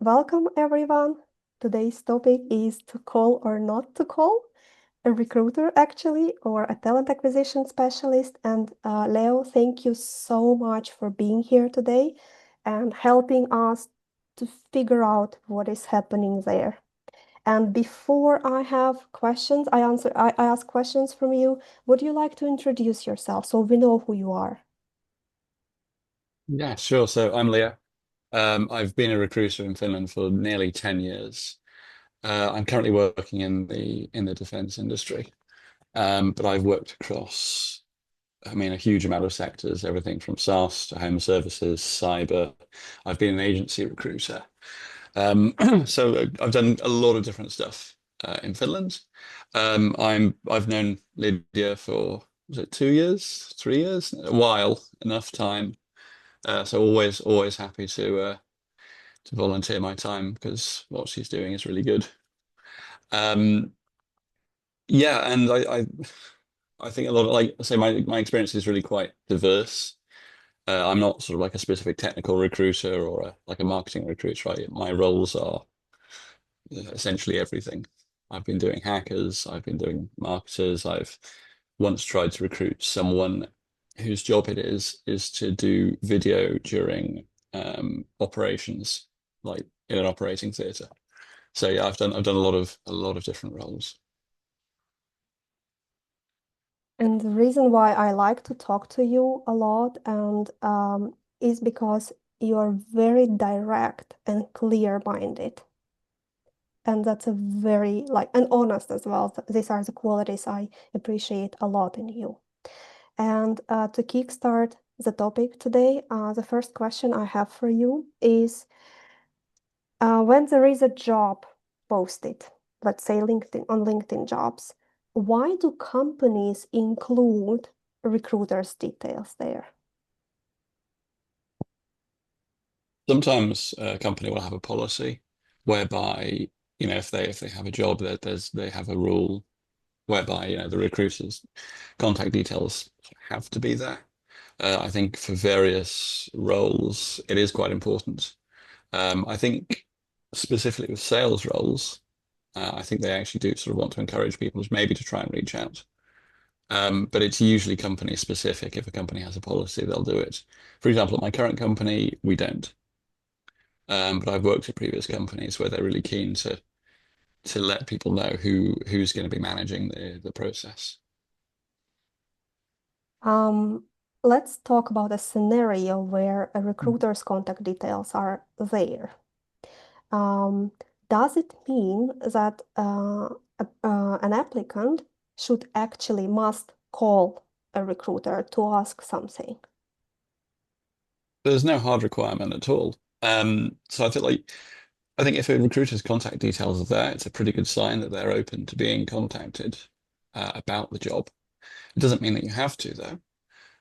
Welcome everyone. Today's topic is to call or not to call a recruiter actually, or a talent acquisition specialist. And Leo, thank you so much for being here today and helping us to figure out what is happening there. And before I have questions, I ask questions from you. Would you like to introduce yourself so we know who you are? Yeah, sure. So I'm Leo. I've been a recruiter in Finland for nearly 10 years. I'm currently working in the defense industry, but I've worked across, a huge amount of sectors, everything from SaaS to home services, cyber. I've been an agency recruiter. Um, so I've done a lot of different stuff in Finland. I've known Lydia for, was it 2 years, 3 years? A while, enough time. So always happy to volunteer my time because what she's doing is really good. Um, yeah, and I think a lot of like I say my experience is really quite diverse. I'm not sort of like a specific technical recruiter or like a marketing recruiter, right? My roles are essentially everything. I've been doing hackers, I've been doing marketers, I've once tried to recruit someone whose job it is to do video during operations, like in an operating theatre. So yeah, I've done a lot of different roles. And the reason why I like to talk to you a lot and is because you're very direct and clear-minded. And that's a very like and honest as well. These are the qualities I appreciate a lot in you. And to kickstart the topic today, the first question I have for you is when there is a job posted, let's say LinkedIn on LinkedIn jobs, why do companies include recruiters' details there? Sometimes a company will have a policy whereby, if they have a job that they have a rule whereby, the recruiter's contact details have to be there. I think for various roles, it is quite important. I think specifically with sales roles, I think they actually do sort of want to encourage people to maybe to try and reach out. But it's usually company specific. If a company has a policy, they'll do it. For example, at my current company, we don't. But I've worked at previous companies where they're really keen to let people know who's going to be managing the process. Um, let's talk about a scenario where a recruiter's contact details are there. Um, does it mean that an applicant should actually must call a recruiter to ask something? There's no hard requirement at all. So I think if a recruiter's contact details are there, it's a pretty good sign that they're open to being contacted about the job. It doesn't mean that you have to, though.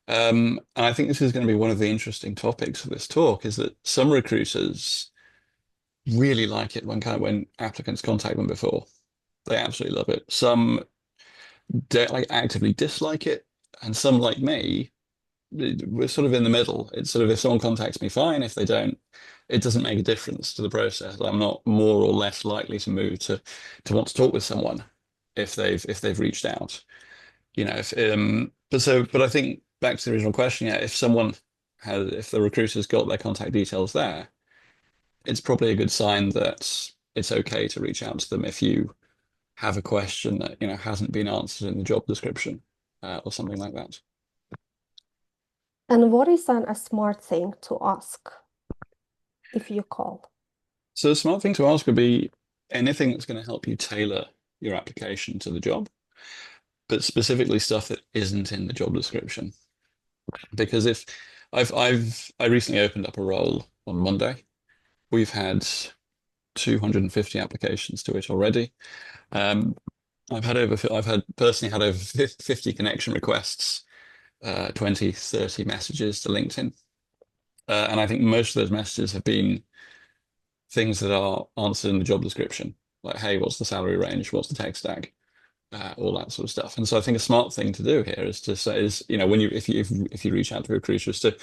And I think this is going to be one of the interesting topics of this talk, is that some recruiters really like it when applicants contact them before. They absolutely love it. Some don't like actively dislike it, and some like me, we're sort of in the middle. It's sort of if someone contacts me, fine. If they don't, it doesn't make a difference to the process. I'm not more or less likely to move to want to talk with someone if they've reached out. If but I think back to the original question, yeah, if the recruiter's got their contact details there, it's probably a good sign that it's okay to reach out to them if you have a question that hasn't been answered in the job description or something like that. And what is then a smart thing to ask if you call? So a smart thing to ask would be anything that's going to help you tailor your application to the job, but specifically stuff that isn't in the job description. Because if I recently opened up a role on Monday. We've had 250 applications to it already. Um, I've had personally had over 50 connection requests, 20, 30 messages to LinkedIn. And I think most of those messages have been things that are answered in the job description, like, hey, what's the salary range? What's the tech stack? All that sort of stuff. And so I think a smart thing to do here is to say is, when you if you reach out to recruiters to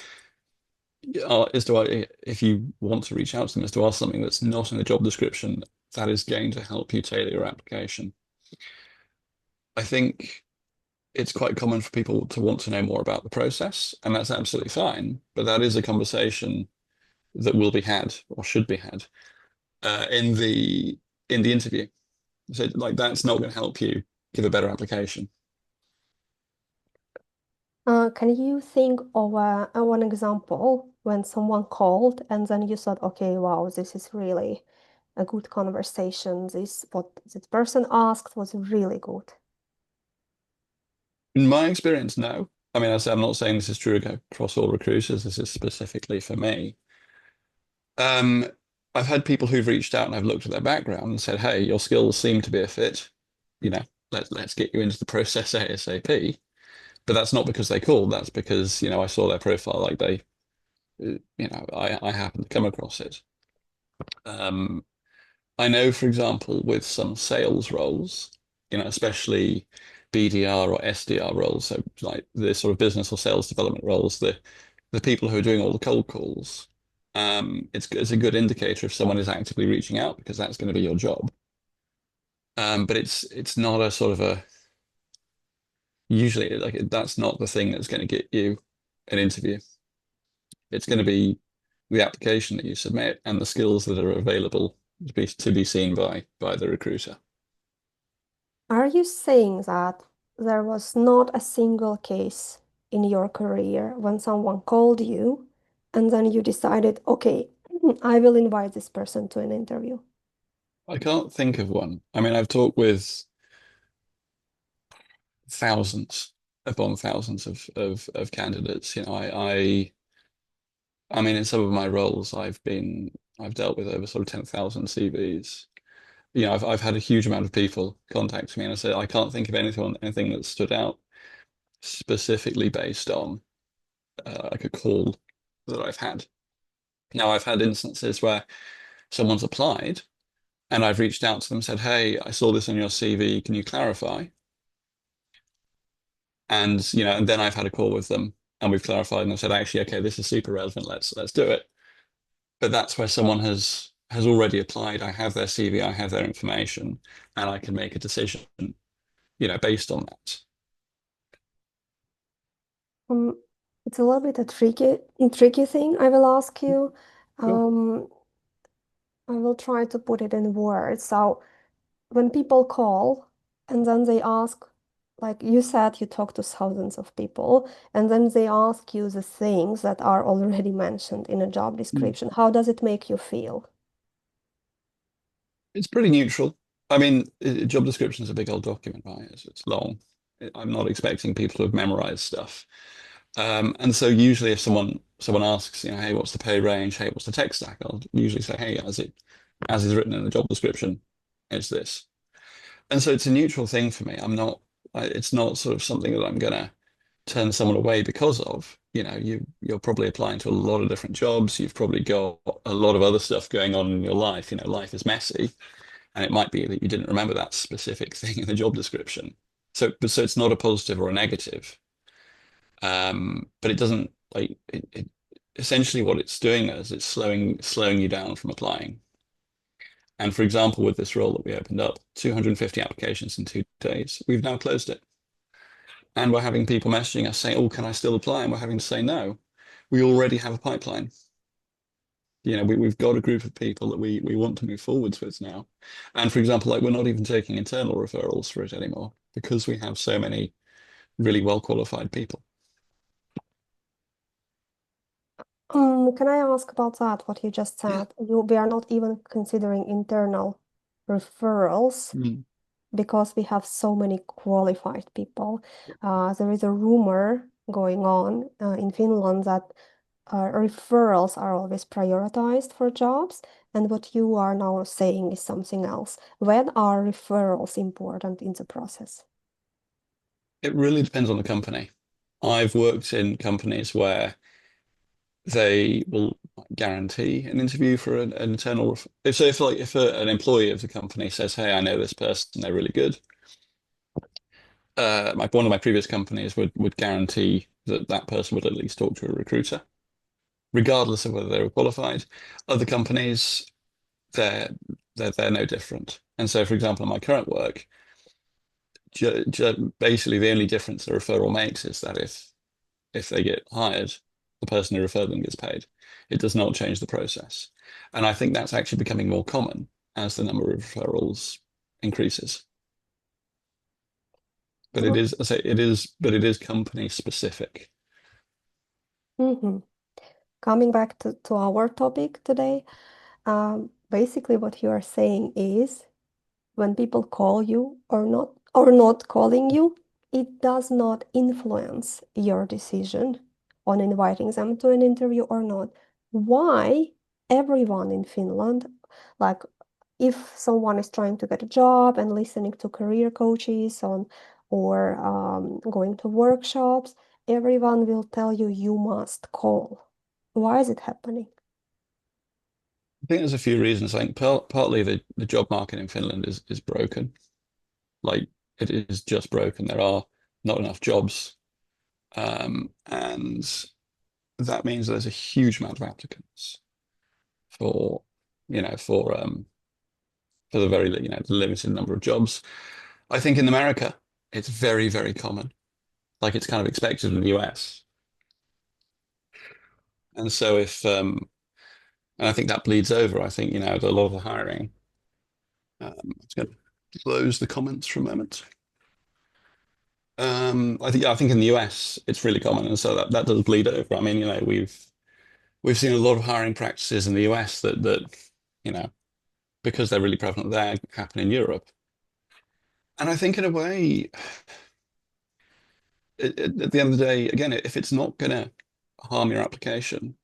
is to if you want to reach out to them, is to ask something that's not in the job description that is going to help you tailor your application. I think it's quite common for people to want to know more about the process, and that's absolutely fine. But that is a conversation that will be had or should be had in the interview. So like that's not going to help you give a better application. Can you think of one example when someone called and then you thought, okay, wow, this is really a good conversation. This what this person asked was really good. In my experience, no. I mean, I'm not saying this is true across all recruiters. This is specifically for me. Um, I've had people who've reached out and I've looked at their background and said, "Hey, your skills seem to be a fit. You know, let's get you into the process ASAP." But that's not because they called. That's because, I saw their profile, like I happened to come across it. Um, I know, for example, with some sales roles, especially BDR or SDR roles, so like the sort of business or sales development roles, the people who are doing all the cold calls, it's a good indicator if someone is actively reaching out because that's going to be your job. But it's not a sort of a usually like that's not the thing that's going to get you an interview. It's going to be the application that you submit and the skills that are available to be seen by the recruiter. Are you saying that there was not a single case in your career when someone called you and then you decided, okay, I will invite this person to an interview? I can't think of one. I mean, I've talked with thousands upon thousands of candidates. I mean, in some of my roles, I've dealt with over sort of 10,000 CVs. I've had a huge amount of people contact me, and I said I can't think of anything that stood out specifically based on like a call that I've had. Now, I've had instances where someone's applied, and I've reached out to them and said, "Hey, I saw this on your CV. Can you clarify?" And then I've had a call with them and we've clarified and I've said, actually, okay, this is super relevant. Let's do it. But that's where someone has already applied. I have their CV, I have their information, and I can make a decision, based on that. Um, it's a little bit a tricky thing I will ask you. Sure. Um, I will try to put it in words. So when people call and then they ask, like you said, you talk to thousands of people, and then they ask you the things that are already mentioned in a job Mm. description. How does it make you feel? It's pretty neutral. I mean, job description is a big old document, right? It's long. I'm not expecting people to have memorized stuff. And so usually if someone asks, hey, what's the pay range? Hey, what's the tech stack? I'll usually say, hey, as is written in the job description, it's this. And so it's a neutral thing for me. It's not sort of something that I'm gonna turn someone away because of. You're probably applying to a lot of different jobs. You've probably got a lot of other stuff going on in your life. Life is messy, and it might be that you didn't remember that specific thing in the job description. So it's not a positive or a negative. But it doesn't essentially what it's doing is it's slowing you down from applying. And for example, with this role that we opened up, 250 applications in 2 days, we've now closed it. And we're having people messaging us saying, oh, can I still apply? And we're having to say no. We already have a pipeline. We've got a group of people that we want to move forwards with now. And for example, like we're not even taking internal referrals for it anymore because we have so many really well qualified people. Can I ask about that, what you just Yeah. said? We are not even considering internal referrals Mm. because we have so many qualified people. There is a rumor going on in Finland that referrals are always prioritized for jobs, and what you are now saying is something else. When are referrals important in the process? It really depends on the company. I've worked in companies where they will guarantee an interview for an internal. If an employee of the company says, "Hey, I know this person, they're really good," one of my previous companies would guarantee that that person would at least talk to a recruiter. regardless of whether they were qualified. Other companies, they're they're no different. And so, for example, in my current work, basically the only difference the referral makes is that if they get hired, the person who referred them gets paid. It does not change the process. And I think that's actually becoming more common as the number of referrals increases. But it Well, is, I say it is, but it is company specific. mhm. Coming back to our topic today, basically what you are saying is when people call you or not calling you, it does not influence your decision on inviting them to an interview or not. Why everyone in Finland, like if someone is trying to get a job and listening to career coaches on or going to workshops, everyone will tell you you must call. Why is it happening? I think there's a few reasons. I think partly the job market in Finland is broken. Like it is just broken. There are not enough jobs, and that means there's a huge amount of applicants for, you know, for the very, the limited number of jobs. I think in America, it's very, very common. Like it's kind of expected in the US. And so and I think that bleeds over. I think, a lot of the hiring, I'm just going to close the comments for a moment. I think in the US it's really common, and so that does bleed over. I mean, we've seen a lot of hiring practices in the US you know, because they're really prevalent there, happen in Europe. And I think in a way, at the end of the day, again, if it's not going to harm your application,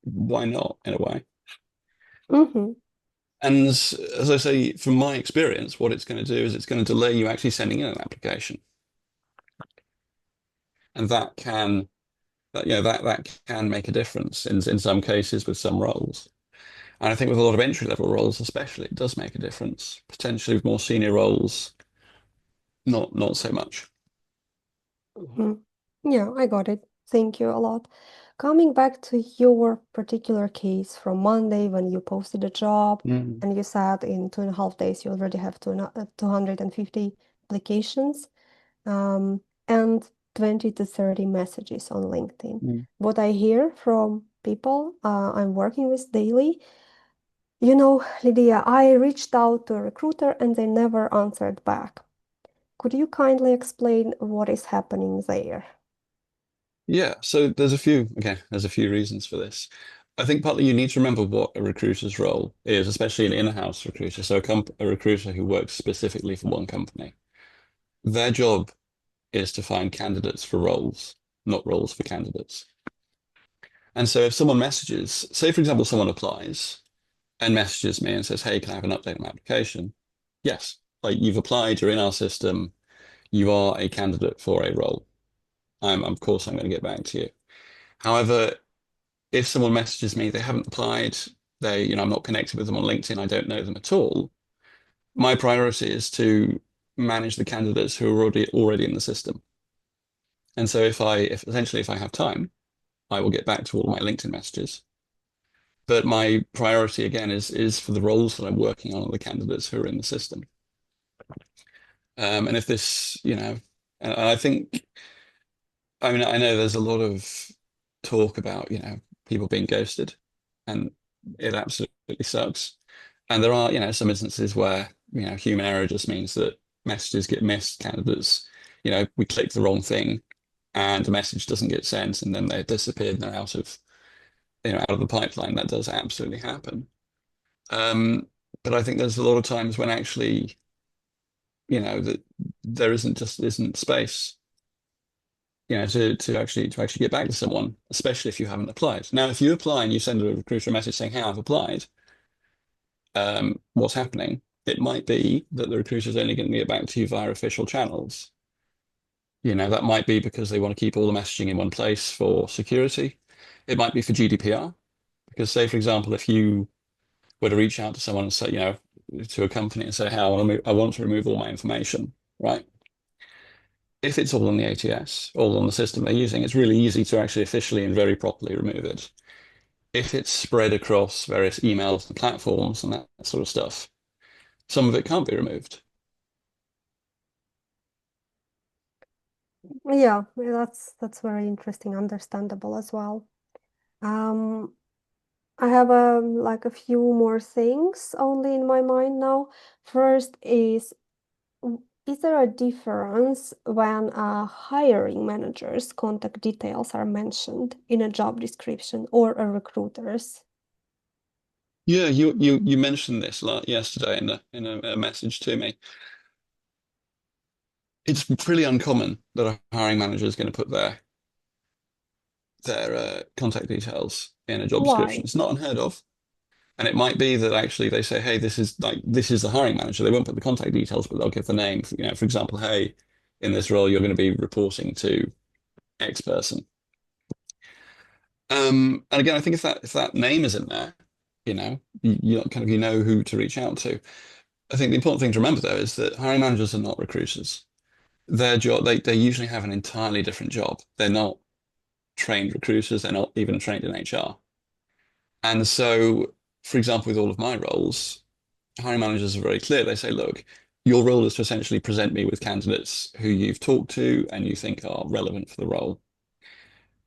why not in a way? Hmm. And as I say, from my experience, what it's going to do is it's going to delay you actually sending in an application, and that can make a difference in some cases with some roles. And I think with a lot of entry level roles, especially, it does make a difference. Potentially with more senior roles, not so much. Hmm. Yeah, I got it. Thank you a lot. Coming back to your particular case from Monday when you posted a job Mm, and you said in 2.5 days you already have 250 applications and 20 to 30 messages on LinkedIn. mm. What I hear from people I'm working with daily, you know, Lydia, I reached out to a recruiter and they never answered back. Could you kindly explain what is happening there? Yeah, so there's a few reasons for this. I think partly you need to remember what a recruiter's role is, especially an in-house recruiter. So a recruiter who works specifically for one company. Their job is to find candidates for roles, not roles for candidates. And so if someone messages, say for example, someone applies and messages me and says, "Hey, can I have an update on my application?" Yes, like you've applied, you're in our system, you are a candidate for a role. Of course, I'm going to get back to you. However, if someone messages me, they haven't applied, I'm not connected with them on LinkedIn, I don't know them at all. My priority is to manage the candidates who are already in the system. And so if I have time, I will get back to all my LinkedIn messages. But my priority again is for the roles that I'm working on the candidates who are in the system. And if this, and I think, I mean, I know there's a lot of talk about, people being ghosted, and it absolutely sucks. And there are, some instances where, human error just means that messages get missed, candidates, we click the wrong thing and the message doesn't get sent and then they're disappeared and they're out of the pipeline. That does absolutely happen. Um, but I think there's a lot of times when actually, that there isn't space, to actually get back to someone, especially if you haven't applied. Now, if you apply and you send a recruiter a message saying, "Hey, I've applied," what's happening? It might be that the recruiter is only going to get back to you via official channels. That might be because they want to keep all the messaging in one place for security. It might be for GDPR, because say, for example, if you were to reach out to someone and say, to a company and say, "Hey, I want to remove all my information," right? if it's all on the ATS, all on the system they're using, it's really easy to actually officially and very properly remove it. If it's spread across various emails and platforms and that sort of stuff, some of it can't be removed. Yeah, that's very interesting, understandable as well. Um, I have like a few more things only in my mind now. First is there a difference when hiring managers' contact details are mentioned in a job description or a recruiter's? Yeah, you mentioned this like yesterday in a message to me. It's pretty uncommon that a hiring manager is going to put their contact details in a job description. Why? It's not unheard of. And it might be that actually they say, hey, this is the hiring manager. They won't put the contact details, but they'll give the name. For example, hey, in this role, you're going to be reporting to X person. And again, I think if that name is in there, you know who to reach out to. I think the important thing to remember though is that hiring managers are not recruiters. Their job, they usually have an entirely different job. They're not trained recruiters. They're not even trained in HR. And so, for example, with all of my roles, hiring managers are very clear. They say, look, your role is to essentially present me with candidates who you've talked to and you think are relevant for the role.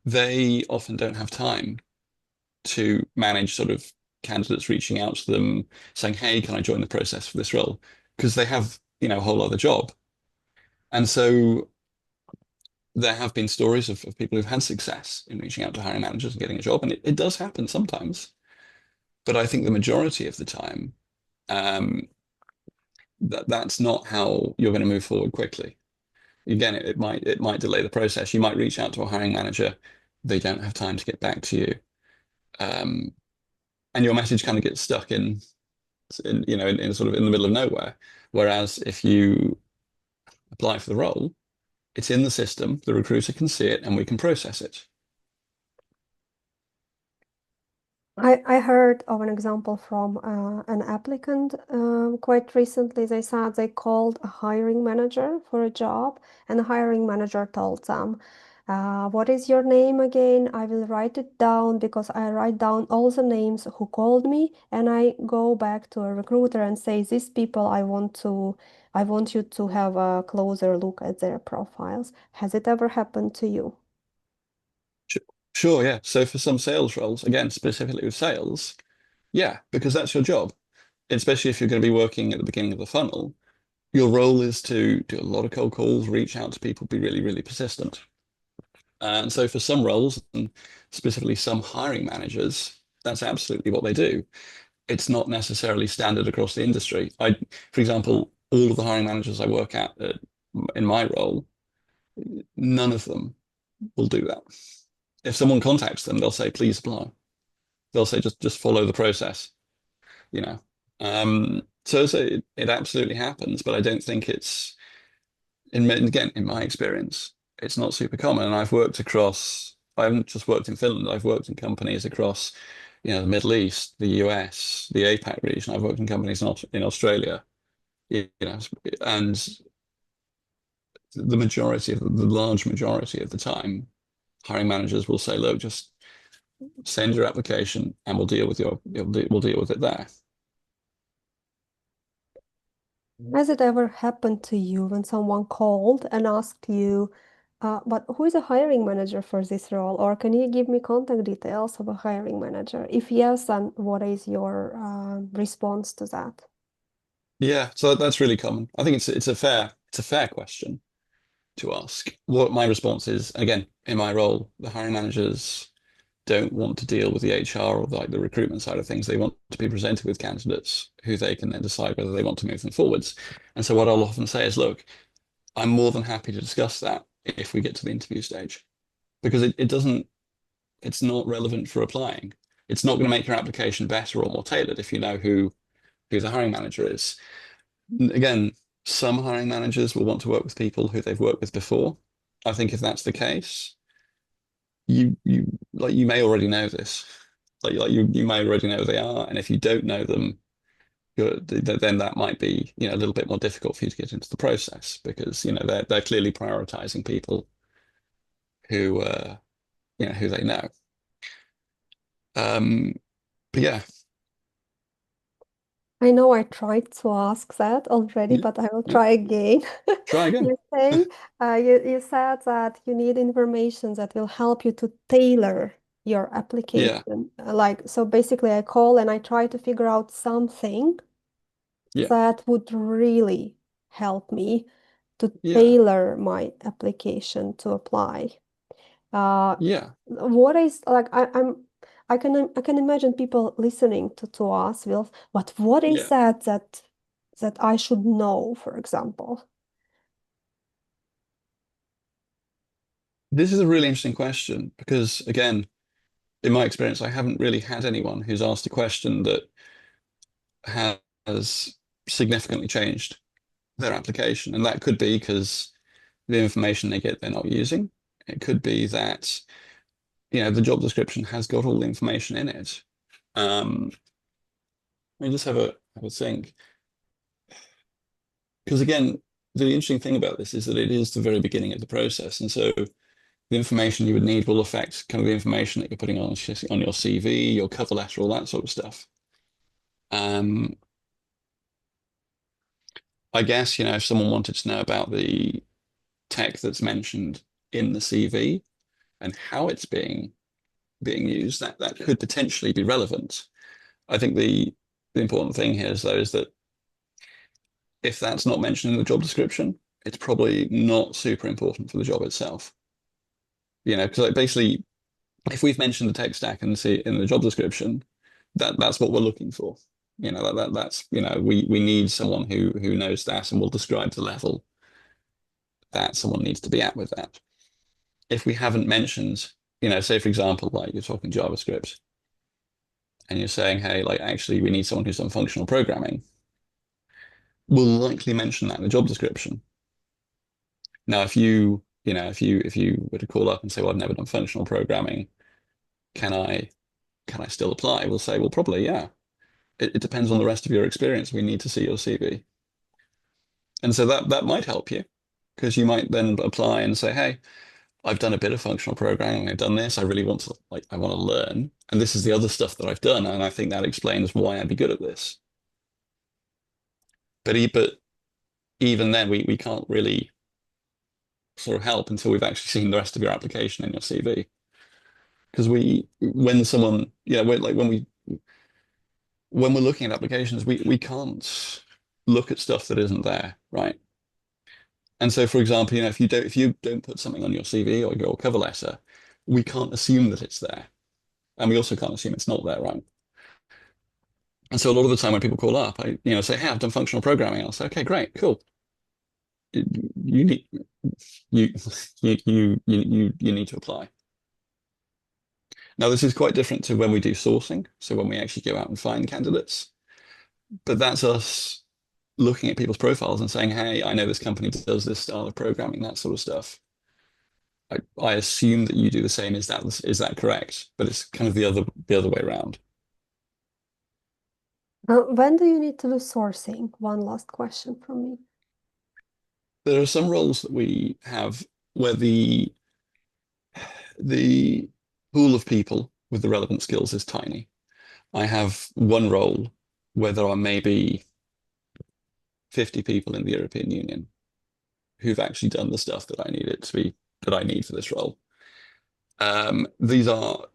They often don't have time to manage sort of candidates reaching out to them saying, hey, can I join the process for this role? Because they have, a whole other job. And so there have been stories of people who've had success in reaching out to hiring managers and getting a job. And it does happen sometimes. But I think the majority of the time, um, that's not how you're going to move forward quickly. Again, it might delay the process. You might reach out to a hiring manager, they don't have time to get back to you, um, and your message kind of gets stuck in sort of in the middle of nowhere. Whereas if you apply for the role, it's in the system, the recruiter can see it, and we can process it. I heard of an example from an applicant quite recently. They said they called a hiring manager for a job, and the hiring manager told them, what is your name again? I will write it down because I write down all the names who called me, and I go back to a recruiter and say, these people I want you to have a closer look at their profiles. Has it ever happened to you? Sure, yeah. So for some sales roles, again, specifically with sales, yeah, because that's your job, especially if you're going to be working at the beginning of the funnel. Your role is to do a lot of cold calls, reach out to people, be really, really persistent. And so for some roles, and specifically some hiring managers, that's absolutely what they do. It's not necessarily standard across the industry. For example, all of the hiring managers I work at in my role, none of them will do that. If someone contacts them, they'll say, please apply. They'll say, just follow the process, you know. So it absolutely happens, but I don't think again, in my experience, it's not super common. And I haven't just worked in Finland, I've worked in companies across, the Middle East, the US, the APAC region. I've worked in companies in Australia, and the large majority of the time, hiring managers will say, look, just send your application and we'll deal with it there. Has it ever happened to you when someone called and asked you, but who is a hiring manager for this role? Or can you give me contact details of a hiring manager? If yes, then what is your response to that? Yeah, so that's really common. I think it's a fair question to ask. What my response is, again, in my role, the hiring managers don't want to deal with the HR or the recruitment side of things. They want to be presented with candidates who they can then decide whether they want to move them forwards. And so what I'll often say is, look, I'm more than happy to discuss that if we get to the interview stage, because it's not relevant for applying. It's not going to make your application better or more tailored if you know who the hiring manager is. Again, some hiring managers will want to work with people who they've worked with before. I think if that's the case, you may already know this. You may already know who they are, and if you don't know them, then that might be, a little bit more difficult for you to get into the process because, they're clearly prioritizing people who, who they know. But yeah, I know I tried to ask that already, yeah, but I will yeah. try again. Try again. You're saying, you said that you need information that will help you to tailor your Yeah, application. Like, so basically, I call and I try to figure out something yeah, that would really help me to yeah, tailor my application to apply. Uh, yeah, what is like I can imagine people listening to us will what is yeah. that I should know, for example. This is a really interesting question because, again, in my experience, I haven't really had anyone who's asked a question that has significantly changed their application. And that could be because the information they get they're not using. It could be that, the job description has got all the information in it. Let me just have a think. Because again, the interesting thing about this is that it is the very beginning of the process. And so the information you would need will affect kind of the information that you're putting on your CV, your cover letter, all that sort of stuff. Um, I guess, if someone wanted to know about the tech that's mentioned in the CV and how it's being used, that could potentially be relevant. I think the important thing here is though is that if that's not mentioned in the job description, it's probably not super important for the job itself. Because like basically, if we've mentioned the tech stack and see in the job description, that's what we're looking for. That's we need someone who knows that and will describe the level that someone needs to be at with that. If we haven't mentioned, say for example, like you're talking JavaScript and you're saying, hey, like actually we need someone who's done functional programming, we'll likely mention that in the job description. Now, if you were to call up and say, well, I've never done functional programming, can I still apply? We'll say, well, probably, yeah. It depends on the rest of your experience. We need to see your CV. And so that might help you because you might then apply and say, hey, I've done a bit of functional programming. I've done this. I really want to I want to learn. And this is the other stuff that I've done. And I think that explains why I'd be good at this. But even then, we can't really sort of help until we've actually seen the rest of your application and your CV. Because when someone, when we're looking at applications, we can't look at stuff that isn't there, right? And so, for example, if you don't put something on your CV or your cover letter, we can't assume that it's there, and we also can't assume it's not there, right? And so, a lot of the time when people call up, I say, "Hey, I've done functional programming." I'll say, "Okay, great, cool. You need you you need to apply." Now, this is quite different to when we do sourcing. So when we actually go out and find candidates, but that's us looking at people's profiles and saying, "Hey, I know this company does this style of programming, that sort of stuff. I assume that you do the same. Is that correct?" But it's kind of the other way around. When do you need to do sourcing? One last question from me. There are some roles that we have where the pool of people with the relevant skills is tiny. I have one role where there are maybe 50 people in the European Union who've actually done the stuff that I need for this role. These are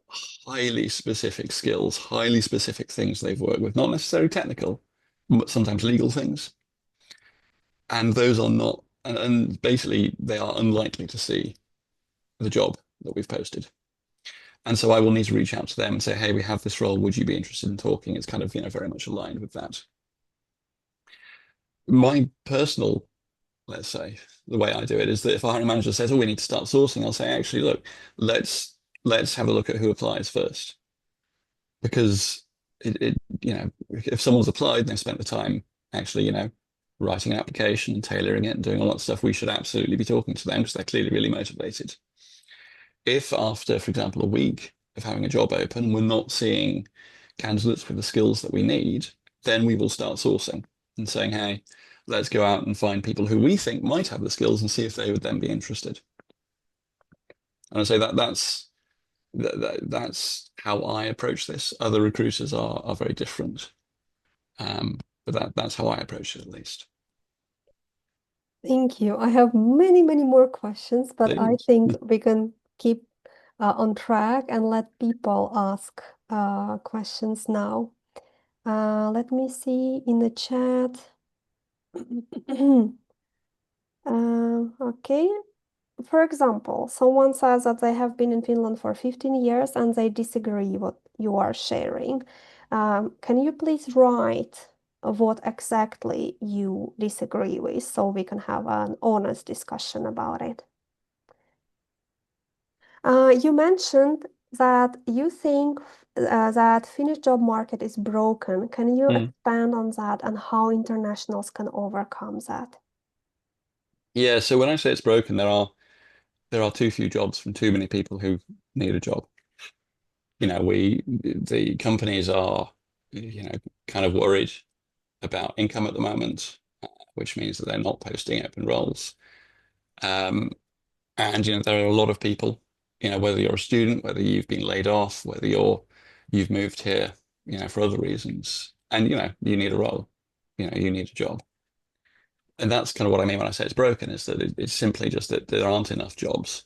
highly specific skills, highly specific things they've worked with, not necessarily technical, but sometimes legal things. And those are not, and basically they are unlikely to see the job that we've posted. And so I will need to reach out to them and say, hey, we have this role. Would you be interested in talking? It's kind of, very much aligned with that. My personal, let's say, the way I do it is that if a hiring manager says, oh, we need to start sourcing, I'll say, actually, look, let's have a look at who applies first. Because if someone's applied and they've spent the time actually, writing an application and tailoring it and doing all that stuff, we should absolutely be talking to them because they're clearly really motivated. If after, for example, a week of having a job open, we're not seeing candidates with the skills that we need, then we will start sourcing and saying, hey, let's go out and find people who we think might have the skills and see if they would then be interested. And I say that's how I approach this. Other recruiters are very different, but that's how I approach it at least. Thank you. I have many, many more questions, but I Please. think we can keep on track and let people ask questions now. Let me see in the chat. Okay. For example, someone says that they have been in Finland for 15 years and they disagree what you are sharing. Can you please write what exactly you disagree with so we can have an honest discussion about it? You mentioned that you think that Finnish job market is broken. Can you Mm. expand on that and how internationals can overcome that? Yeah, so when I say it's broken, there are too few jobs from too many people who need a job. The companies are, kind of worried about income at the moment, which means that they're not posting open roles. Um, and there are a lot of people, whether you're a student, whether you've been laid off, whether you've moved here, for other reasons, and you need a role, you need a job. And that's kind of what I mean when I say it's broken, is that it's simply just that there aren't enough jobs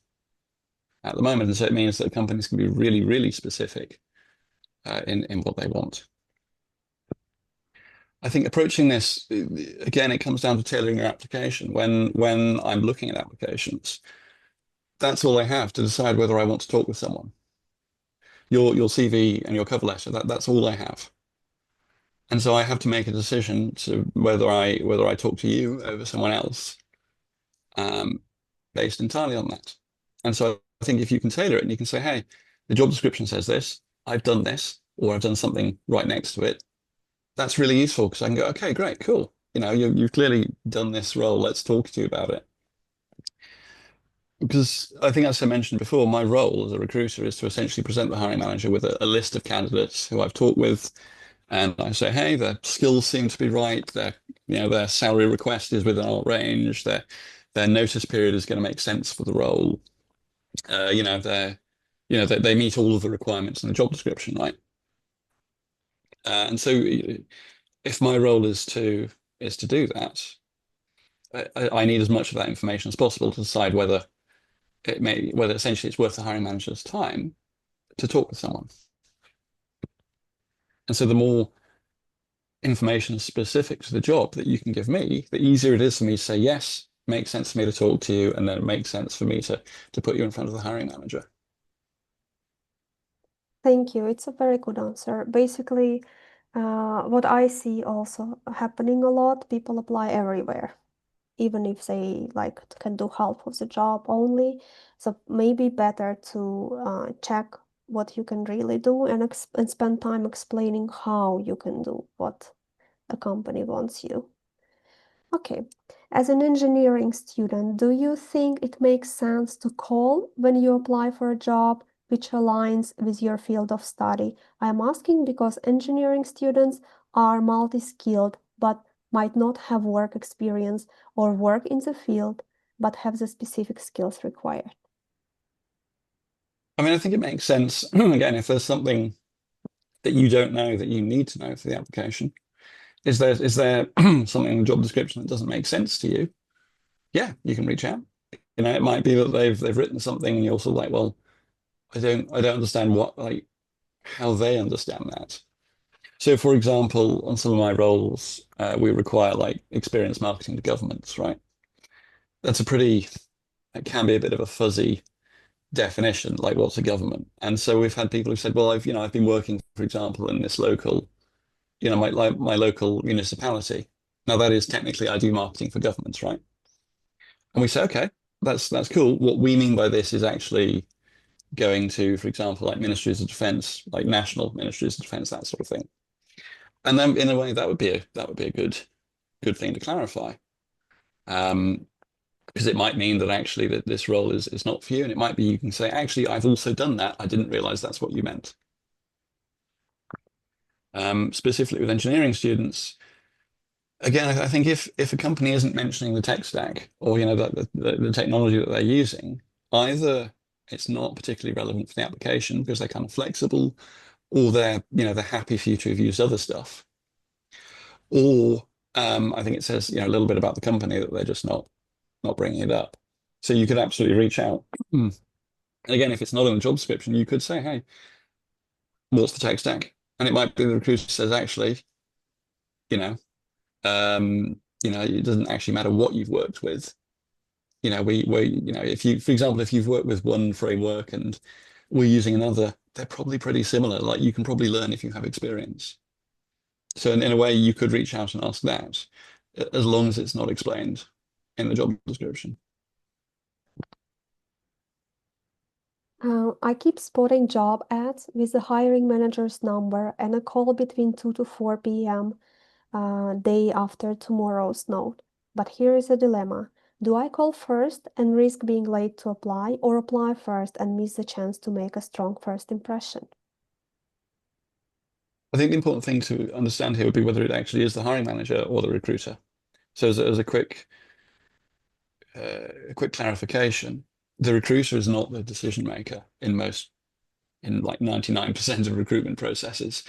at the moment. And so it means that companies can be really, really specific in what they want. I think approaching this, again, it comes down to tailoring your application. When I'm looking at applications, that's all I have to decide whether I want to talk with someone. Your CV and your cover letter, that's all I have. And so I have to make a decision to whether I talk to you over someone else, um, based entirely on that. And so I think if you can tailor it and you can say, hey, the job description says this, I've done this, or I've done something right next to it, that's really useful because I can go, okay, great, cool. You've clearly done this role. Let's talk to you about it. Because I think, as I mentioned before, my role as a recruiter is to essentially present the hiring manager with a list of candidates who I've talked with, and I say, hey, their skills seem to be right. Their salary request is within our range. Their notice period is going to make sense for the role. They meet all of the requirements in the job description, right? And so, if my role is to do that, I need as much of that information as possible to decide whether essentially it's worth the hiring manager's time to talk with someone. And so the more information specific to the job that you can give me, the easier it is for me to say, yes, makes sense for me to talk to you, and then it makes sense for me to put you in front of the hiring manager. Thank you. It's a very good answer. Basically, what I see also happening a lot, people apply everywhere, even if they like can do half of the job only. So maybe better to check what you can really do and spend time explaining how you can do what a company wants you. Okay. As an engineering student, do you think it makes sense to call when you apply for a job which aligns with your field of study? I'm asking because engineering students are multi-skilled but might not have work experience or work in the field but have the specific skills required. I mean, I think it makes sense, again, if there's something that you don't know that you need to know for the application. Is there something in the job description that doesn't make sense to you? Yeah, you can reach out. It might be that they've written something and you're also like, well, I don't understand how they understand that. So, for example, on some of my roles, we require like experience marketing to governments, right? That's it can be a bit of a fuzzy definition, like what's a government? And so we've had people who said, well, I've been working, for example, in this local, my local municipality. Now that is technically I do marketing for governments, right? And we say, okay, that's cool. What we mean by this is actually going to, for example, like ministries of defense, like national ministries of defense, that sort of thing. And then in a way, that would be a good thing to clarify. Um, because it might mean that actually that this role is not for you, and it might be you can say, actually, I've also done that. I didn't realize that's what you meant. Specifically with engineering students, again, I think if a company isn't mentioning the tech stack or the technology that they're using, either it's not particularly relevant for the application because they're kind of flexible, or they're happy for you to have used other stuff, or I think it says a little bit about the company that they're just not bringing it up. So you could absolutely reach out. And again, if it's not in the job description, you could say, "Hey, what's the tech stack?" And it might be the recruiter says, "Actually, you know, it doesn't actually matter what you've worked with. If you, for example, if you've worked with one framework and we're using another, they're probably pretty similar. Like you can probably learn if you have experience. So in a way, you could reach out and ask that, as long as it's not explained in the job description. I keep spotting job ads with the hiring manager's number and a call between 2 to 4 p.m. Day after tomorrow's note. But here is a dilemma. Do I call first and risk being late to apply, or apply first and miss the chance to make a strong first impression? I think the important thing to understand here would be whether it actually is the hiring manager or the recruiter. So as a quick clarification, the recruiter is not the decision maker in like 99% of recruitment processes.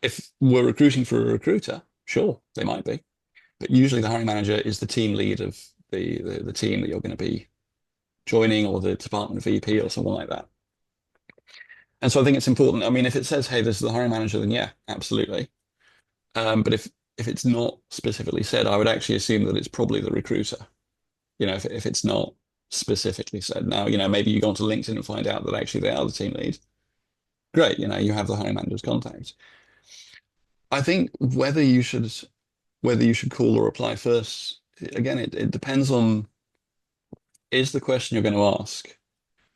If we're recruiting for a recruiter, sure, they might be. But usually the hiring manager is the team lead of the team that you're going to be joining, or the department VP or someone like that. And so I think it's important. I mean, if it says, "Hey, this is the hiring manager," then yeah, absolutely. But if it's not specifically said, I would actually assume that it's probably the recruiter. If it's not specifically said. Now, maybe you go onto LinkedIn and find out that actually they are the team lead. Great, you have the hiring manager's contact. I think whether you should call or apply first, again, it depends on, is the question you're going to ask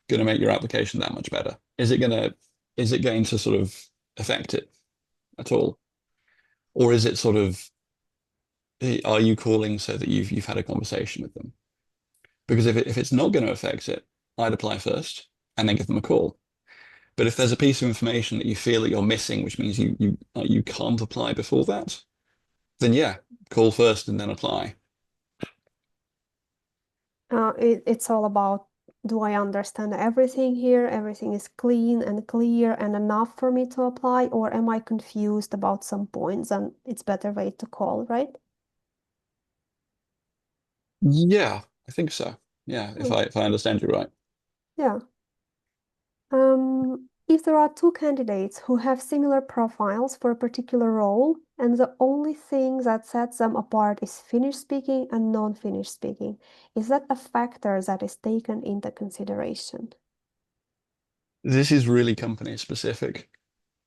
going to make your application that much better? Is it going to sort of affect it at all? Or is it sort of, are you calling so that you've had a conversation with them? Because if it's not going to affect it, I'd apply first and then give them a call. But if there's a piece of information that you feel that you're missing, which means you can't apply before that, then yeah, call first and then apply. It's all about, do I understand everything here? Everything is clean and clear and enough for me to apply, or am I confused about some points and it's better way to call, right? Yeah, I think so. Yeah, if Hmm. I understand you right. Yeah. If there are two candidates who have similar profiles for a particular role, and the only thing that sets them apart is Finnish speaking and non-Finnish speaking, is that a factor that is taken into consideration? This is really company specific.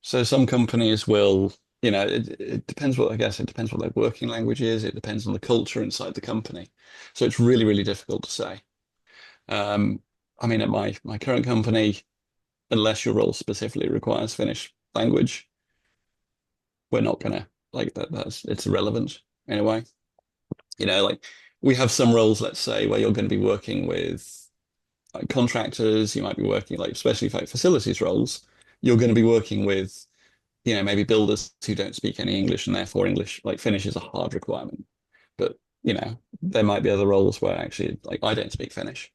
So some companies will, it depends what, I guess it depends what their working language is. It depends on the culture inside the company. So it's really, really difficult to say. Um, I mean, at my current company, unless your role specifically requires Finnish language, we're not gonna like that. It's irrelevant in a way. Like we have some roles, let's say, where you're going to be working with like contractors. You might be working like, especially for like facilities roles, you're going to be working with maybe builders who don't speak any English, and therefore English, like Finnish, is a hard requirement. But there might be other roles where actually, like, I don't speak Finnish.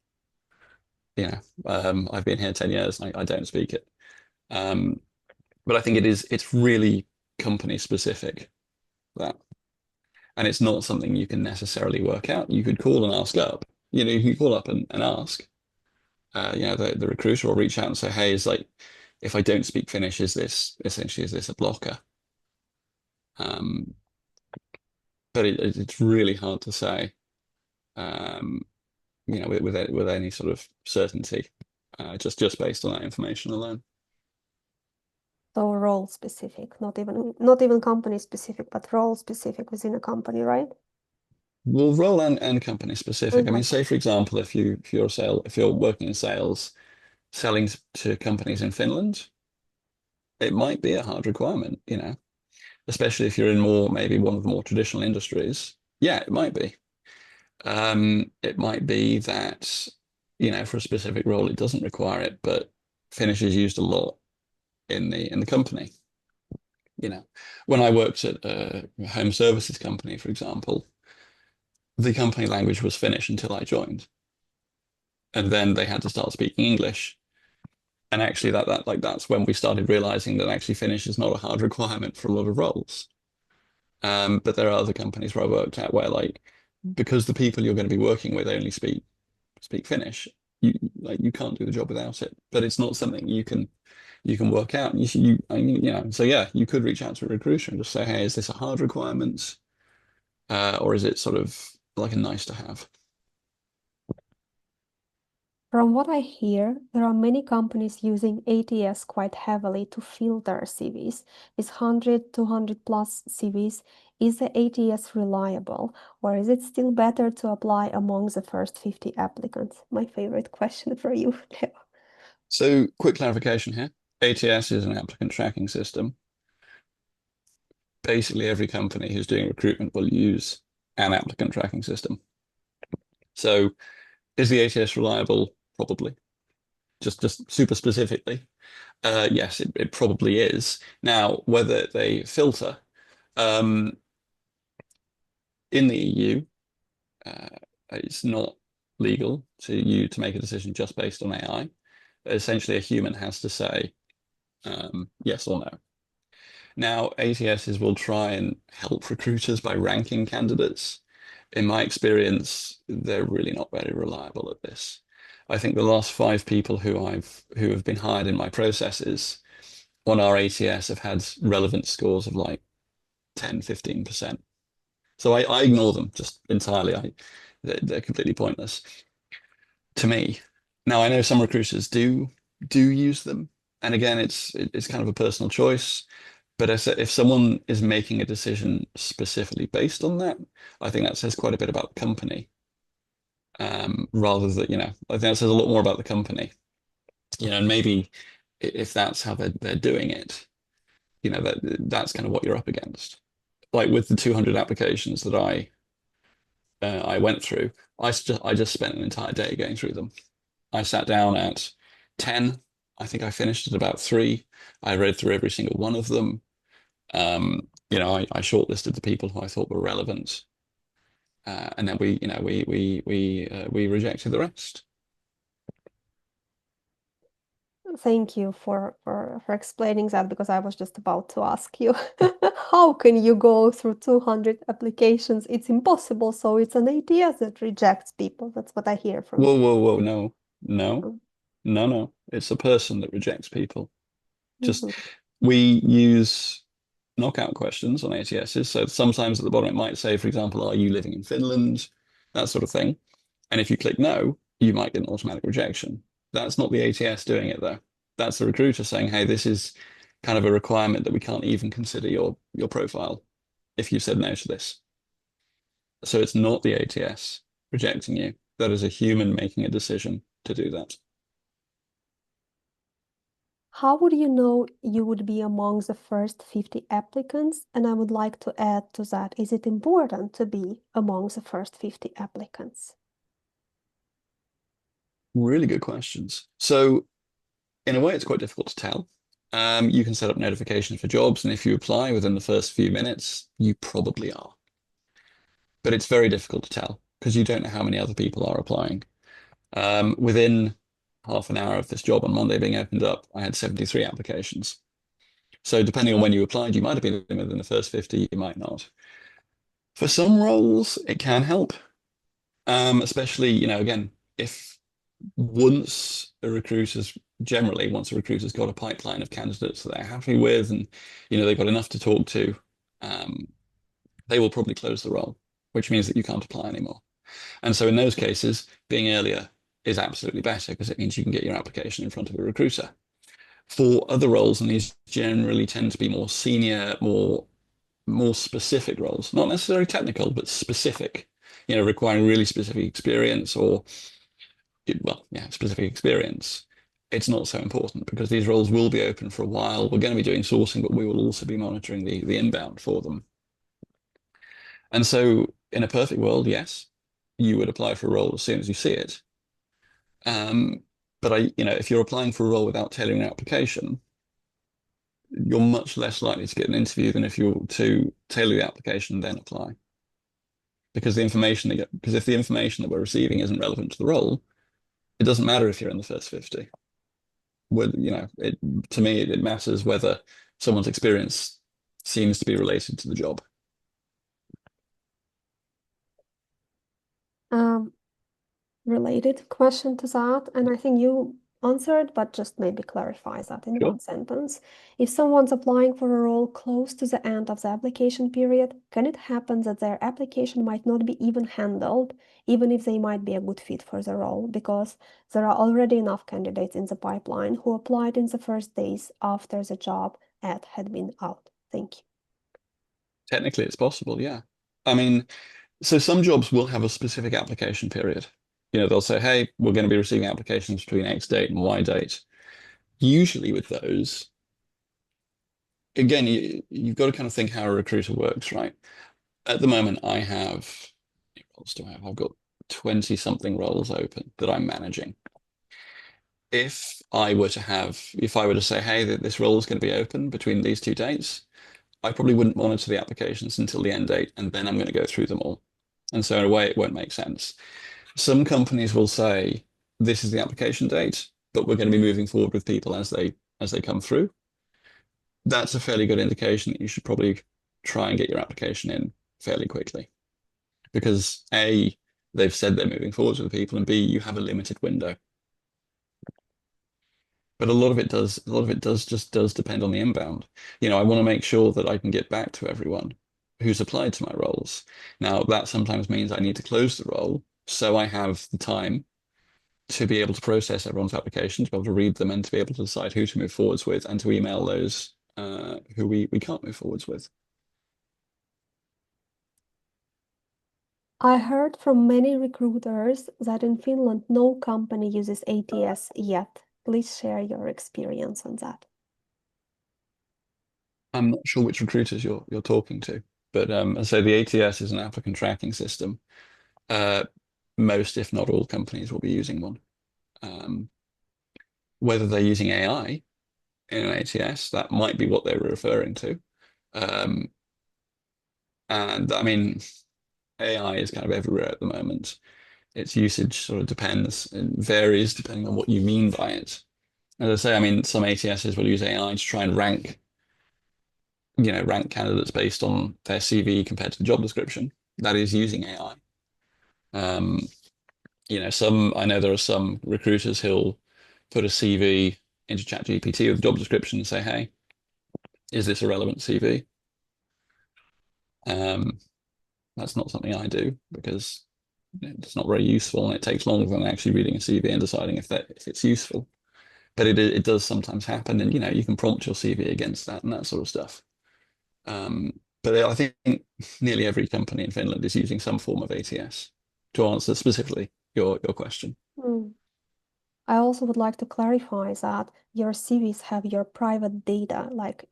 I've been here 10 years and I don't speak it. Um, but I think it's really company specific, that, and it's not something you can necessarily work out. You could call and ask up. You can call up and ask. The recruiter will reach out and say, "Hey, is like, if I don't speak Finnish, is this a blocker?" Um, but it's really hard to say, um, with any sort of certainty, just based on that information alone. So role specific, not even company specific, but role specific within a company, right? Well, role and company specific. And I mean, company. say for example, if you're working in sales, selling to companies in Finland, it might be a hard requirement, especially if you're in maybe one of the more traditional industries. Yeah, it might be. It might be that, for a specific role, it doesn't require it, but Finnish is used a lot in the company. You know, when I worked at a home services company, for example, the company language was Finnish until I joined, and then they had to start speaking English. And actually, that's when we started realizing that actually Finnish is not a hard requirement for a lot of roles. But there are other companies where I worked at where like because the people you're going to be working with only speak Finnish, you can't do the job without it. But it's not something you can work out. I mean, so yeah, you could reach out to a recruiter and just say, hey, is this a hard requirement, or is it sort of like a nice to have? From what I hear, there are many companies using ATS quite heavily to filter CVs. Is 100, 200 plus CVs, is the ATS reliable, or is it still better to apply among the first 50 applicants? My favorite question for you, Leo. So quick clarification here. ATS is an applicant tracking system. Basically, every company who's doing recruitment will use an applicant tracking system. So is the ATS reliable? Probably. Just super specifically. Yes, it probably is. Now, whether they filter um, in the EU, uh, it's not legal to make a decision just based on AI. Essentially, a human has to say yes or no. Now, ATSs will try and help recruiters by ranking candidates. In my experience, they're really not very reliable at this. I think the last five people who have been hired in my processes on our ATS have had relevant scores of like 10, 15%. So I ignore them just entirely. They're completely pointless to me. Now I know some recruiters do use them, and again, it's kind of a personal choice. But if someone is making a decision specifically based on that, I think that says quite a bit about the company. Rather than, I think that says a lot more about the company. And maybe if that's how they're doing it, that's kind of what you're up against. Like with the 200 applications that I went through, I just spent an entire day going through them. I sat down at 10. I think I finished at about 3. I read through every single one of them. I shortlisted the people who I thought were relevant, and then we rejected the rest. Thank you for explaining that because I was just about to ask you, how can you go through 200 applications? It's impossible. So it's an ATS that rejects people. That's what I hear from Whoa, whoa, whoa, no, no, you. no, no. It's a person that rejects people. Just Mhm. we use knockout questions on ATSs. So sometimes at the bottom it might say, for example, are you living in Finland? That sort of thing. And if you click no, you might get an automatic rejection. That's not the ATS doing it though. That's the recruiter saying, hey, this is kind of a requirement that we can't even consider your profile if you said no to this. So it's not the ATS rejecting you. That is a human making a decision to do that. How would you know you would be among the first 50 applicants? And I would like to add to that, is it important to be among the first 50 applicants? Really good questions. So in a way, it's quite difficult to tell. You can set up notifications for jobs, and if you apply within the first few minutes, you probably are. But it's very difficult to tell because you don't know how many other people are applying. Within half an hour of this job on Monday being opened up, I had 73 applications. So depending on when you applied, you might have been within the first 50, you might not. For some roles, it can help, especially, again, if once a recruiter's got a pipeline of candidates that they're happy with and, they've got enough to talk to, um, they will probably close the role, which means that you can't apply anymore. And so in those cases, being earlier is absolutely better because it means you can get your application in front of a recruiter. For other roles, and these generally tend to be more senior, more specific roles, not necessarily technical, but specific, requiring really specific experience or, well, yeah, specific experience. It's not so important because these roles will be open for a while. We're going to be doing sourcing, but we will also be monitoring the inbound for them. And so in a perfect world, yes, you would apply for a role as soon as you see it. But if you're applying for a role without tailoring an application, you're much less likely to get an interview than if you're to tailor the application and then apply. Because if the information that we're receiving isn't relevant to the role, it doesn't matter if you're in the first 50. To me, it matters whether someone's experience seems to be related to the job. Um, Related question to that, and I think you answered, but just maybe clarify that in Sure. one sentence. If someone's applying for a role close to the end of the application period, can it happen that their application might not be even handled, even if they might be a good fit for the role, because there are already enough candidates in the pipeline who applied in the first days after the job ad had been out? Thank you. Technically, it's possible, yeah. I mean, so some jobs will have a specific application period. They'll say, hey, we're going to be receiving applications between X date and Y date. Usually with those, again, you've got to kind of think how a recruiter works, right? At the moment, what roles do I have? I've got 20 something roles open that I'm managing. If I were to say, hey, this role is going to be open between these two dates, I probably wouldn't monitor the applications until the end date, and then I'm going to go through them all. And so in a way, it won't make sense. Some companies will say, this is the application date, but we're going to be moving forward with people as they come through. That's a fairly good indication that you should probably try and get your application in fairly quickly. Because A, they've said they're moving forwards with people, and B, you have a limited window. But a lot of it does depend on the inbound. I want to make sure that I can get back to everyone who's applied to my roles. Now, that sometimes means I need to close the role so I have the time to be able to process everyone's applications, to be able to read them, and to be able to decide who to move forwards with, and to email those who we can't move forwards with. I heard from many recruiters that in Finland no company uses ATS yet. Please share your experience on that. I'm not sure which recruiters you're talking to, but as I say, the ATS is an applicant tracking system. Uh, Most, if not all, companies will be using one. Um, Whether they're using AI in an ATS, that might be what they were referring to. Um, and I mean, AI is kind of everywhere at the moment. Its usage sort of depends and varies depending on what you mean by it. As I say, I mean, some ATSs will use AI to try and rank candidates based on their CV compared to the job description. That is using AI. Um, I know there are some recruiters who'll put a CV into ChatGPT with a job description and say, hey, is this a relevant CV? Um, that's not something I do because it's not very useful and it takes longer than actually reading a CV and deciding if it's useful. But it does sometimes happen, and you can prompt your CV against that and that sort of stuff. But I think nearly every company in Finland is using some form of ATS to answer specifically your question. Hmm. I also would like to clarify that your CVs have your private data, like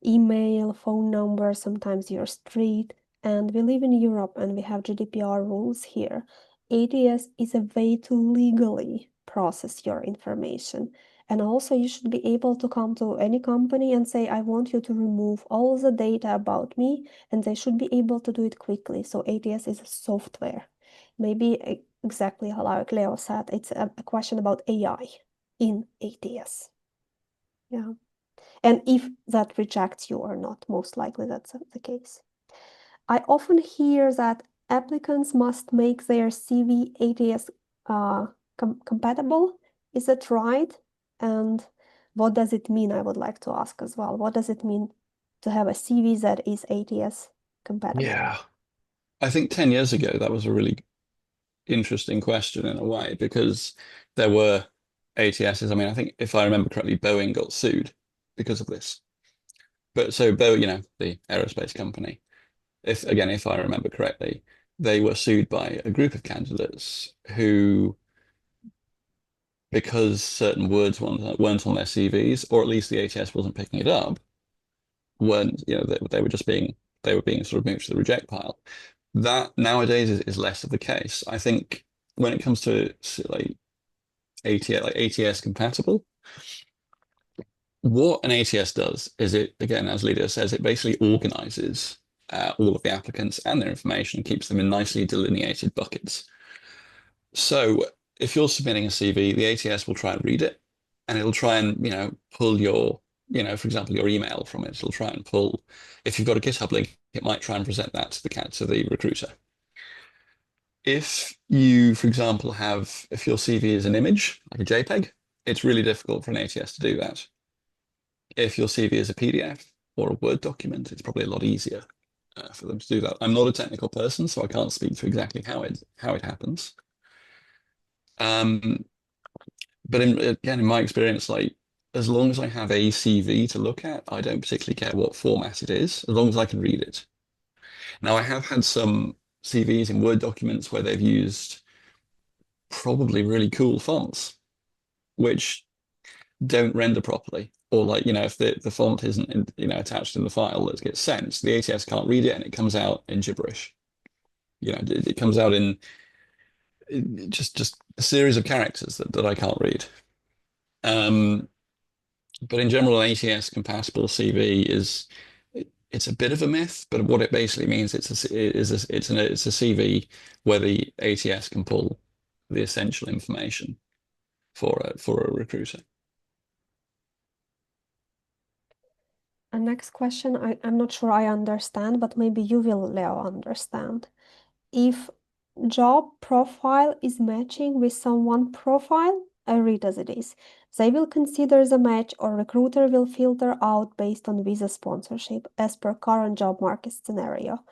email, phone number, sometimes your street. And we live in Europe and we have GDPR rules here. ATS is a way to legally process your information. And also, you should be able to come to any company and say, I want you to remove all the data about me, and they should be able to do it quickly. So, ATS is a software. Maybe exactly like Leo said, it's a question about AI in ATS. Yeah. And if that rejects you or not, most likely that's the case. I often hear that applicants must make their CV ATS compatible. Is that right? And what does it mean? I would like to ask as well. What does it mean to have a CV that is ATS compatible? Yeah. I think 10 years ago, that was a really interesting question in a way because there were ATSs. I mean, I think if I remember correctly, Boeing got sued because of this. But so Boeing, the aerospace company, if I remember correctly, they were sued by a group of candidates who, because certain words weren't on their CVs, or at least the ATS wasn't picking it up, weren't, they were being sort of moved to the reject pile. That nowadays is less of the case. I think when it comes to like ATS compatible, What an ATS does is it, again, as Lydia says, it basically organizes all of the applicants and their information and keeps them in nicely delineated buckets. So if you're submitting a CV, the ATS will try and read it and it'll try and, pull your, for example, your email from it. It'll try and pull, if you've got a GitHub link, it might try and present that to the recruiter. If you, for example, if your CV is an image, like a JPEG, it's really difficult for an ATS to do that. If your CV is a PDF or a Word document, it's probably a lot easier for them to do that. I'm not a technical person, so I can't speak to exactly how it happens. Um, but again, in my experience, like as long as I have a CV to look at, I don't particularly care what format it is, as long as I can read it. Now, I have had some CVs in Word documents where they've used probably really cool fonts, which don't render properly. Or like, if the font isn't attached in the file that gets sent, the ATS can't read it and it comes out in gibberish. It comes out in just a series of characters that I can't read. Um, but in general, an ATS compatible CV it's a bit of a myth, but what it basically means it's a CV where the ATS can pull the essential information for a recruiter. A next question, I'm not sure I understand, but maybe you will, Leo, understand. If job profile is matching with someone profile, I read as it is, they will consider the match or recruiter will filter out based on visa sponsorship as per current job market scenario.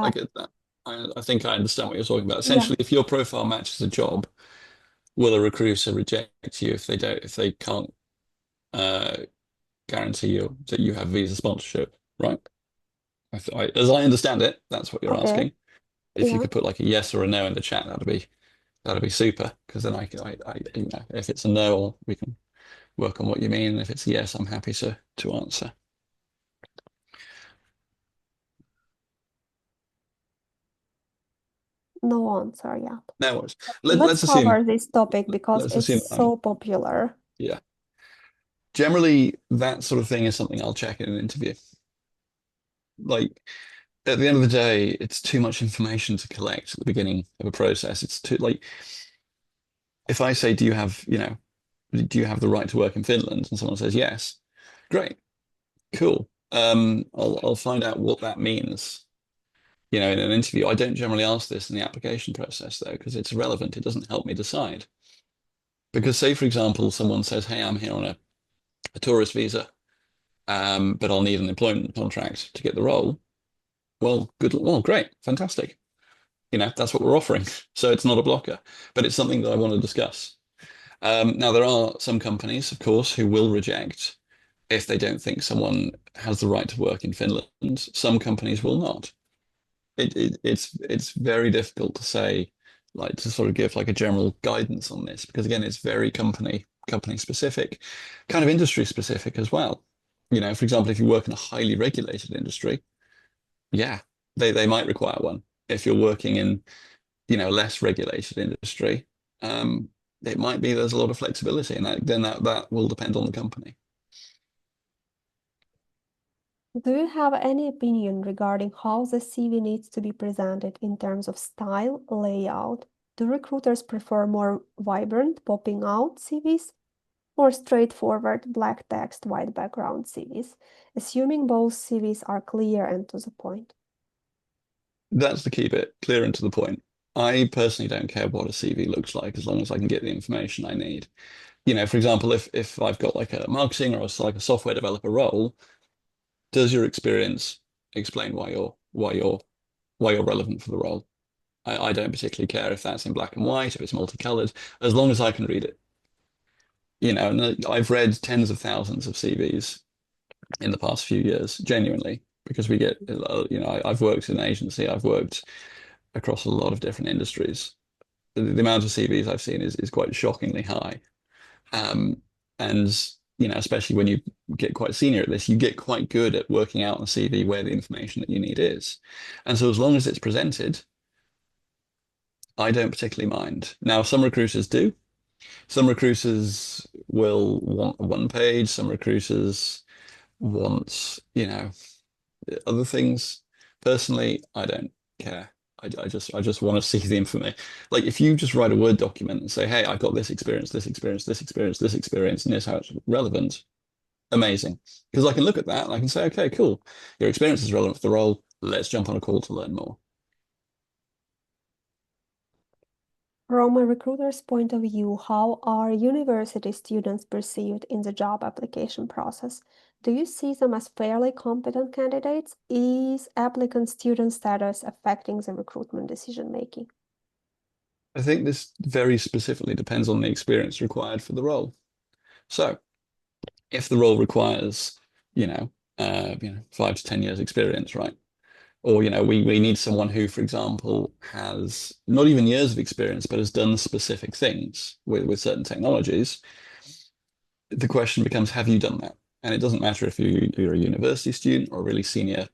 I Uh, get that. I think I understand what you're talking about. yeah, Essentially, if your profile matches a job, will a recruiter reject you if they can't uh, guarantee you that you have visa sponsorship, right? As I understand it, that's what you're okay, asking. If you yeah, could put like a yes or a no in the chat, that'd be super. Because then if it's a no, we can work on what you mean. And if it's a yes, I'm happy to answer. no answer yet. No worries. Let's Let's assume cover this topic because let's it's assume so popular. yeah. Generally, that sort of thing is something I'll check in an interview. Like at the end of the day, it's too much information to collect at the beginning of a process. It's too like if I say, do you have the right to work in Finland? And someone says yes, great, cool. I'll find out what that means, in an interview. I don't generally ask this in the application process though, because it's irrelevant. It doesn't help me decide. Because say, for example, someone says, hey, I'm here on a tourist visa, but I'll need an employment contract to get the role. Well, great, fantastic. That's what we're offering. So it's not a blocker, but it's something that I want to discuss. Now, there are some companies, of course, who will reject if they don't think someone has the right to work in Finland. Some companies will not. It's very difficult to say, like to sort of give like a general guidance on this because again, it's very company specific, kind of industry specific as well. For example, if you work in a highly regulated industry, yeah, they might require one. If you're working in, less regulated industry, um, it might be there's a lot of flexibility, and that will depend on the company. Do you have any opinion regarding how the CV needs to be presented in terms of style, layout? Do recruiters prefer more vibrant, popping out CVs or straightforward, black text, white background CVs, assuming both CVs are clear and to the point? That's the key bit, clear and to the point. I personally don't care what a CV looks like as long as I can get the information I need. For example, if I've got like a marketing or like a software developer role, does your experience explain why you're relevant for the role? I don't particularly care if that's in black and white, if it's multicolored, as long as I can read it. And I've read tens of thousands of CVs in the past few years, genuinely, because we get, I've worked in an agency, I've worked across a lot of different industries. The amount of CVs I've seen is quite shockingly high. Um, and especially when you get quite senior at this, you get quite good at working out on a CV where the information that you need is. And so as long as it's presented, I don't particularly mind. Now, some recruiters do. Some recruiters will want a one page. Some recruiters want, other things. Personally, I don't care. I just want to see the information. Like if you just write a Word document and say, hey, I've got this experience, this experience, this experience, this experience, and here's how it's relevant, amazing. Because I can look at that and I can say, okay, cool. Your experience is relevant for the role. Let's jump on a call to learn more. From a recruiter's point of view, how are university students perceived in the job application process? Do you see them as fairly competent candidates? Is applicant student status affecting the recruitment decision making? I think this very specifically depends on the experience required for the role. So if the role requires, 5 to 10 years experience, right? Or, we need someone who, for example, has not even years of experience, but has done specific things with certain technologies. The question becomes, have you done that? And it doesn't matter if you're a university student or a really senior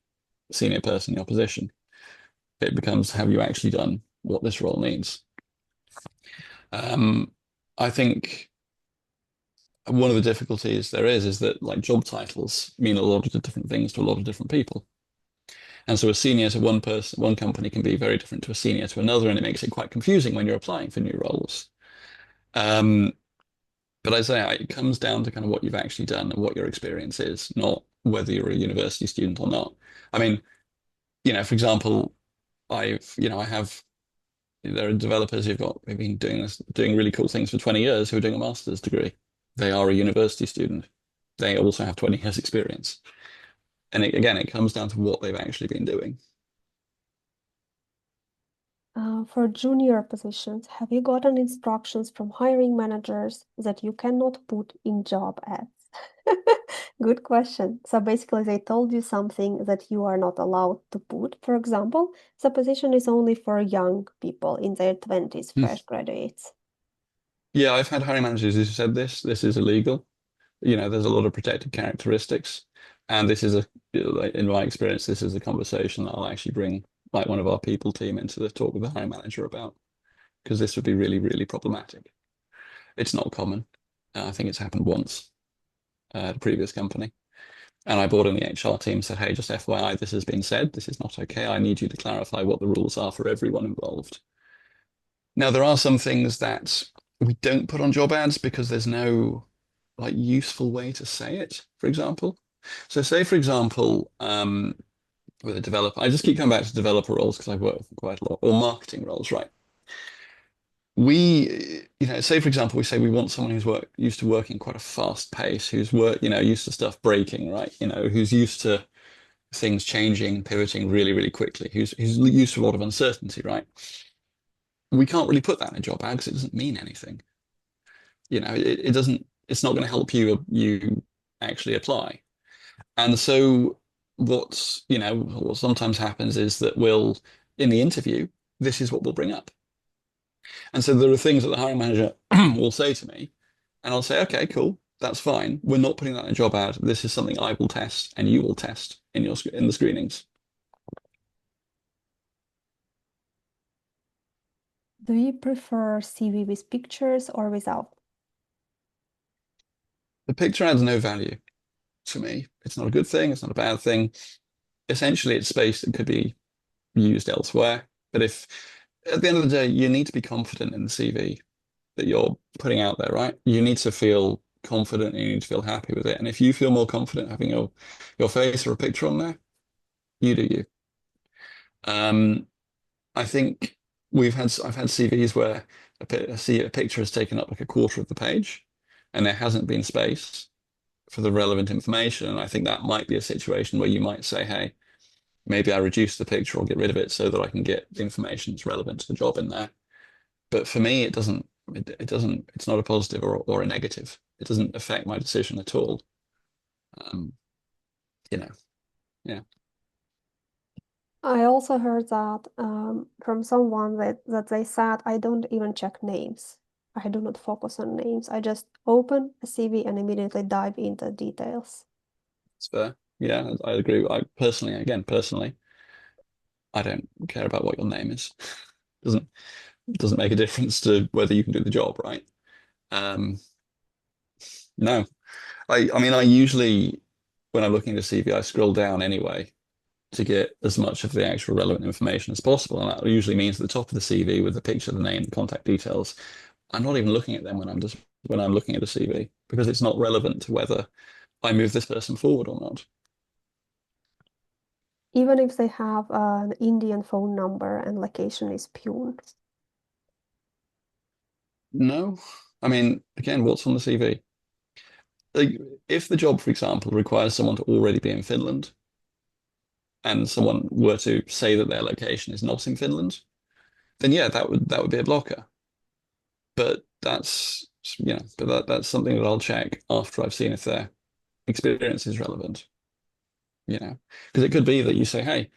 person in your position. It becomes, have you actually done what this role needs? Um, I think one of the difficulties there is that like job titles mean a lot of different things to a lot of different people. And so a senior to one person, one company can be very different to a senior to another, and it makes it quite confusing when you're applying for new roles. Um, but I say it comes down to kind of what you've actually done and what your experience is, not whether you're a university student or not. I mean, for example, I have, there are developers who've been doing really cool things for 20 years who are doing a master's degree. They are a university student. They also have 20 years experience. And again, it comes down to what they've actually been doing. For junior positions, have you gotten instructions from hiring managers that you cannot put in job ads? Good question. So basically, they told you something that you are not allowed to put. For example, the position is only for young people in their 20s, Hmm. fresh graduates. Yeah, I've had hiring managers who said this is illegal. There's a lot of protected characteristics. And this is like, in my experience, this is a conversation that I'll actually bring like one of our people team into the talk with the hiring manager about, because this would be really, really problematic. It's not common. I think it's happened once at a previous company. And I brought in the HR team, said, hey, just FYI, this has been said. This is not okay. I need you to clarify what the rules are for everyone involved. Now, there are some things that we don't put on job ads because there's no like useful way to say it, for example. So say, for example, with a developer, I just keep coming back to developer roles because I've worked with them quite a lot, or marketing roles, right? Say, for example, we say we want someone who's used to working quite a fast pace, used to stuff breaking, right? Who's used to things changing, pivoting really, really quickly, who's used to a lot of uncertainty, right? We can't really put that in a job ad because it doesn't mean anything. It doesn't, it's not going to help you actually apply. And so what sometimes happens is that in the interview, this is what we'll bring up. And so there are things that the hiring manager will say to me, and I'll say, okay, cool, that's fine. We're not putting that in a job ad. This is something I will test and you will test in the screenings. Do you prefer CV with pictures or without? The picture adds no value to me. It's not a good thing, it's not a bad thing. Essentially, it's space that could be used elsewhere. But if at the end of the day, you need to be confident in the CV that you're putting out there, right? You need to feel confident and you need to feel happy with it. And if you feel more confident having your face or a picture on there, you do you. Um, I think I've had CVs where a picture has taken up like a quarter of the page and there hasn't been space for the relevant information. And I think that might be a situation where you might say, hey, maybe I reduce the picture or get rid of it so that I can get the information that's relevant to the job in there. But for me, it's not a positive or a negative. It doesn't affect my decision at all. Um, you know, yeah. I also heard that from someone that they said, I don't even check names. I do not focus on names. I just open a CV and immediately dive into details. It's fair. Yeah, I agree. Personally, I don't care about what your name is. Doesn't doesn't make a difference to whether you can do the job, right? Um, No, I mean, I usually, when I'm looking at a CV, I scroll down anyway to get as much of the actual relevant information as possible. And that usually means at the top of the CV with the picture, the name, the contact details. I'm not even looking at them when I'm looking at a CV because it's not relevant to whether I move this person forward or not. Even if they have an Indian phone number and location is Pune. No, I mean, again, what's on the CV? Like, if the job, for example, requires someone to already be in Finland, and someone were to say that their location is not in Finland, then yeah, that would be a blocker. But that's something that I'll check after I've seen if their experience is relevant, because it could be that you say, hey,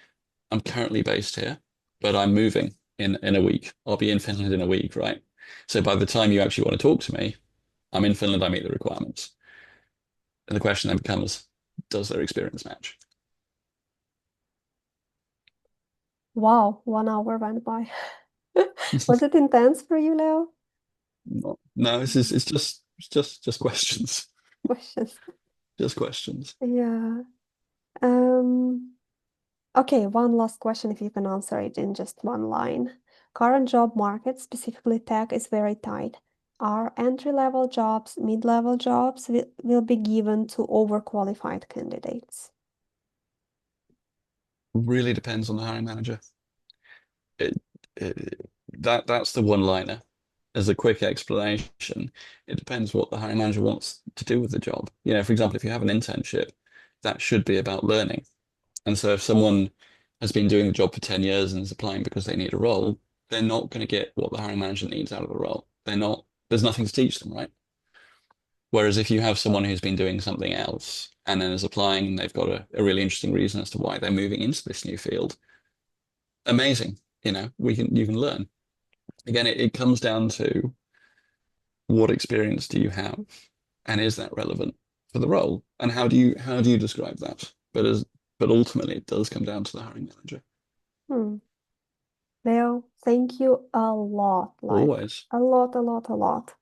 I'm currently based here, but I'm moving in a week. I'll be in Finland in a week, right? So by the time you actually want to talk to me, I'm in Finland, I meet the requirements. And the question then becomes, does their experience match? Wow, 1 hour went by. Was it intense for you, Leo? No, it's just questions. Questions. Just questions. Yeah. Um, okay, one last question if you can answer it in just one line. Current job market, specifically tech, is very tight. Are entry-level jobs, mid-level jobs will be given to overqualified candidates? Really depends on the hiring manager. It, that's the one-liner. As a quick explanation, it depends what the hiring manager wants to do with the job. For example, if you have an internship, that should be about learning. And so if someone has been doing the job for 10 years and is applying because they need a role, they're not going to get what the hiring manager needs out of a role. There's nothing to teach them, right? Whereas if you have someone who's been doing something else and then is applying and they've got a really interesting reason as to why they're moving into this new field, amazing. You can learn. Again, it comes down to what experience do you have and is that relevant for the role? And how do you describe that? But ultimately it does come down to the hiring manager. Hmm. Leo, thank you a lot, like Always. a lot, a lot, a lot.